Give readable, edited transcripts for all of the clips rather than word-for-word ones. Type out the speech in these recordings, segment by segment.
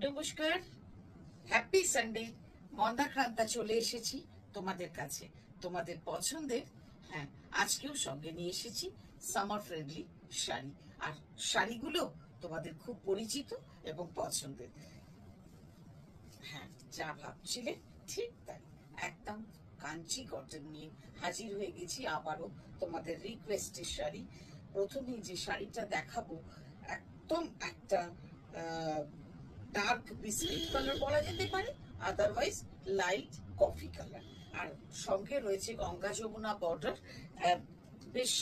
নমস্কার, happy Sunday. মন্দাক্রান্তা চলে এসেছি তোমাদের কাছে, তোমাদের পছন্দের। হ্যাঁ, আজকেও সঙ্গে নিয়ে এসেছি সামার ফ্রেন্ডলি শাড়ি। আর শাড়িগুলো তোমাদের খুব পরিচিত এবং পছন্দের। হ্যাঁ, যা ভাবছিলে ঠিক তাই, একদম কাঞ্চি কটন নিয়ে হাজির হয়ে গেছি আবারও তোমাদের রিকোয়েস্টের শাড়ি। প্রথমেই যে শাড়িটা দেখাবো, একদম একটা ডার্ক বিস্কিট কালার বলা যেতে পারে, আদারওয়াইজ লাইট কফি কালার। আর সঙ্গে রয়েছে গঙ্গা যমুনা বর্ডার। বেশ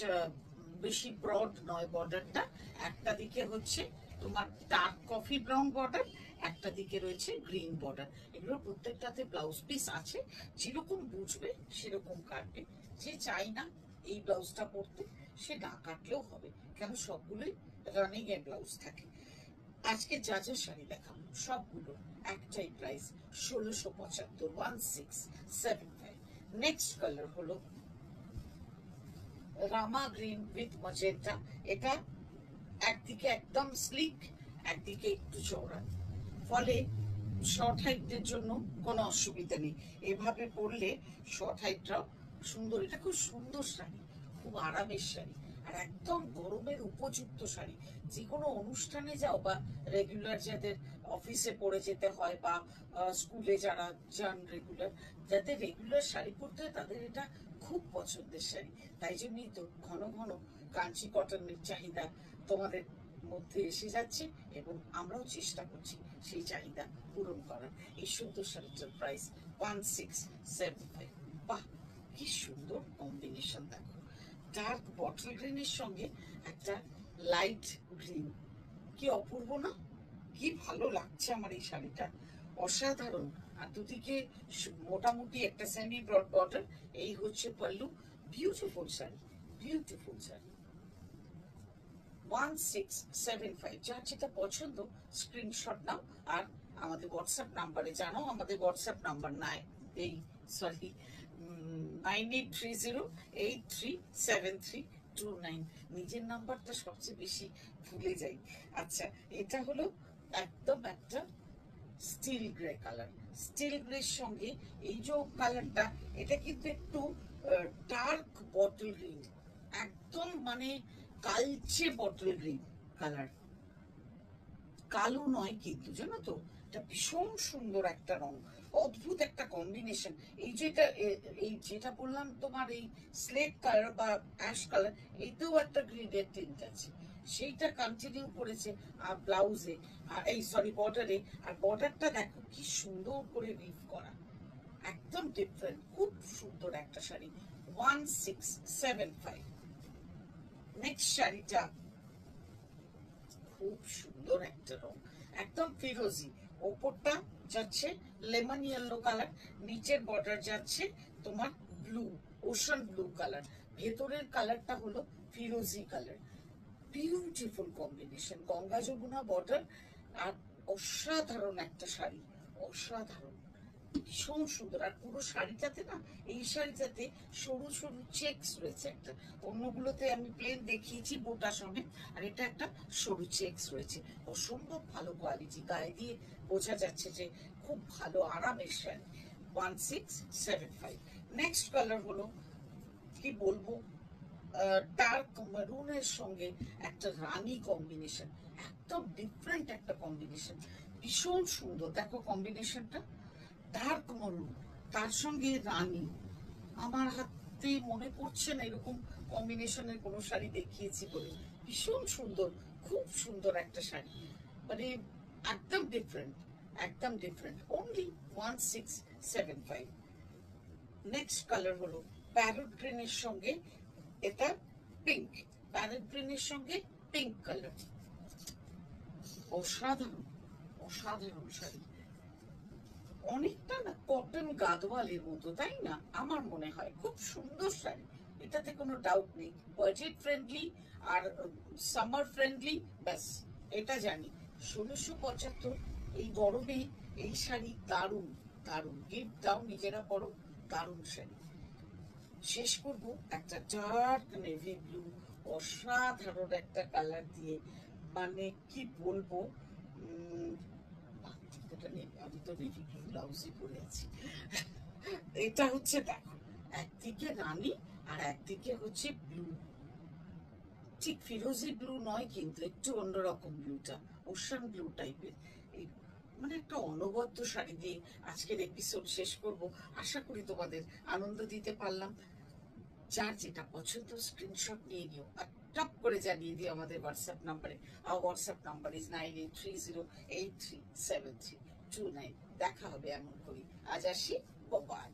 বেশি ব্রড নয় বর্ডারটা, একটা দিকে হচ্ছে তোমার ডার্ক কফি ব্রাউন বর্ডার, একটা দিকে রয়েছে গ্রিন বর্ডার। এগুলোর প্রত্যেকটাতে ব্লাউজ পিস আছে, যেরকম বুঝবে সেরকম কাটবে। যে চাই না এই ব্লাউজটা পরতে, সে না কাটলেও হবে, কেন সবগুলোই রানিং এর ব্লাউজ থাকে। আজকে যা যা শাড়ি দেখাবো সবগুলো একটাই প্রাইস, 1675, 1675। নেক্সট কালার হলো রামা গ্রিন উইথ মজেন্টা। এটা একদিকে একদম স্লিক, একদিকে একটু চওড়া, ফলে শর্ট হাইটের জন্য কোনো অসুবিধা নেই। এভাবে পরলে শর্ট হাইটটাও সুন্দর। এটা খুব সুন্দর শাড়ি, খুব আরামের শাড়ি, আর একদম গরমের উপযুক্ত শাড়ি। যে কোনো অনুষ্ঠানে যাও বা রেগুলার যাদের অফিসে পরে যেতে হয় বা স্কুলে যারা যান রেগুলার, যাদের রেগুলার শাড়ি পরতে হয় তাদের এটা খুব পছন্দের শাড়ি। তাই জন্যই তো ঘন ঘন কাঞ্চি কটনের চাহিদা তোমাদের মধ্যে এসে যাচ্ছে, এবং আমরাও চেষ্টা করছি সেই চাহিদা পূরণ করার। এই সুন্দর শাড়িটার প্রাইস 1675। বাহ, কি সুন্দর কম্বিনেশন! দেখো, ডার্ক বটল গ্রিনের সঙ্গে একটা লাইট গ্রিন, কি অপূর্ব না? কি ভালো লাগছে আমার এই শাড়িটা, অসাধারণ। আর দুদিকে মোটামুটি একটা সেমি ব্রড বর্ডার। এই হচ্ছে পল্লু। Beautiful sari, beautiful sari. 1675। যার যেটা পছন্দ স্ক্রিনশট নাও, আর আমাদের হোয়াটসঅ্যাপ নাম্বারে জানো। আমাদের হোয়াটসঅ্যাপ নাম্বার নাই, এই সরি 9830837329। নিজের নাম্বারটা সবচেয়ে বেশি ভুলে যাই। আচ্ছা, এটা হলো একদম একটা স্টিল গ্রে কালার। স্টিল গ্রের সঙ্গে এই যে কালারটা, এটা কিন্তু একটু ডার্ক বটল গ্রিন, একদম মানে কালচে বটল গ্রিন কালার। কালো নয় কিন্তু, জানো তো, এটা ভীষণ সুন্দর একটা রং, অদ্ভুত একটা কম্বিনেশন। এই যেটা এই যেটা বললাম তোমার, এই স্লেট কালার বা অ্যাশ কালার, এইতেও একটা গ্রিনের টিন্ট আছে, সেইটা কন্টিনিউ করেছে আর ব্লাউজে, আর এই সরি বর্ডারে। আর বর্ডারটা দেখো কি সুন্দর করে রিভ করা, একদম ডিফারেন্ট, খুব সুন্দর একটা শাড়ি। 1675। নেক্সট শাড়িটা খুব সুন্দর একটা রং, একদম ফিরোজি। ওপরটা যাচ্ছে লেমন ইয়েলো কালার, নিচের বর্ডার যাচ্ছে তোমার ব্লু, ওশান ব্লু কালার, ভেতরের কালারটা হলো ফিরোজি colour. Beautiful combination, Ganga Jamuna border. আর অসাধারণ একটা শাড়ি, অসাধারণ, ভীষণ সুন্দর। আর পুরো শাড়িটাতে না, এই শাড়িটাতে সরু সরু চেকস রয়েছে একটা, অন্যগুলোতে আমি প্লেন দেখিয়েছি বোটা সমেত, আর এটা একটা সরু চেকস রয়েছে। অসম্ভব ভালো কোয়ালিটি, গায়ে দিয়ে বোঝা যাচ্ছে যে খুব ভালো আরামের শাড়ি। 1675। নেক্সট কালার হলো, কি বলবো, ডার্ক মেরুনের সঙ্গে একটা রানী কম্বিনেশন, একদম ডিফারেন্ট একটা কম্বিনেশন, ভীষণ সুন্দর। দেখো কম্বিনেশনটা, ডার্ক মরুন তার সঙ্গে রানী। আমার হাতে মনে পড়ছে না এরকম কম্বিনেশনের কোনো শাড়ি দেখিয়েছি বলে। ভীষণ সুন্দর, খুব সুন্দর একটা শাড়ি, মানে একদম ডিফারেন্ট, একদম ডিফারেন্ট। অনলি 1675। নেক্সট কালার হলো প্যারট গ্রিনের সঙ্গে এটা পিঙ্ক, প্যারট গ্রিনের সঙ্গে পিঙ্ক কালার। অসাধারণ, অসাধারণ শাড়ি, অনেকটা না কটন গাদওয়ালের মতো, তাই না? আমার মনে হয় খুব সুন্দর শাড়ি, এটাতে কোনো ডাউট নেই। বাজেট ফ্রেন্ডলি আর সামার ফ্রেন্ডলি, ব্যাস এটা জানি। 1675। এই গরমে এই শাড়ি দারুণ, দারুণ। গিফট দাও, নিজেরা পরো, দারুণ শাড়ি। শেষ করবো একটা ডার্ক নেভি ব্লু, অসাধারণ একটা কালার দিয়ে, মানে কি বলবো, আমি তো নেভি ব্লু ব্লাউজই পরে আছি। এটা হচ্ছে দেখো, একদিকে রানী আর একদিকে হচ্ছে ব্লু, ঠিক ফিরোজি ব্লু নয় কিন্তু একটু অন্যরকম ব্লুটা, ওশান ব্লু টাইপের। এই মানে একটা অনবদ্য শাড়ি দিয়ে আজকের এপিসোড শেষ করব। আশা করি তোমাদের আনন্দ দিতে পারলাম। যার যেটা পছন্দ স্ক্রিনশট নিয়ে নিও আর টপ করে জানিয়ে দিও আমাদের হোয়াটসঅ্যাপ নাম্বারে। আর হোয়াটসঅ্যাপ নাম্বার ইজ 9830837329। দেখা হবে এমন করি। আজ আসি, বাই।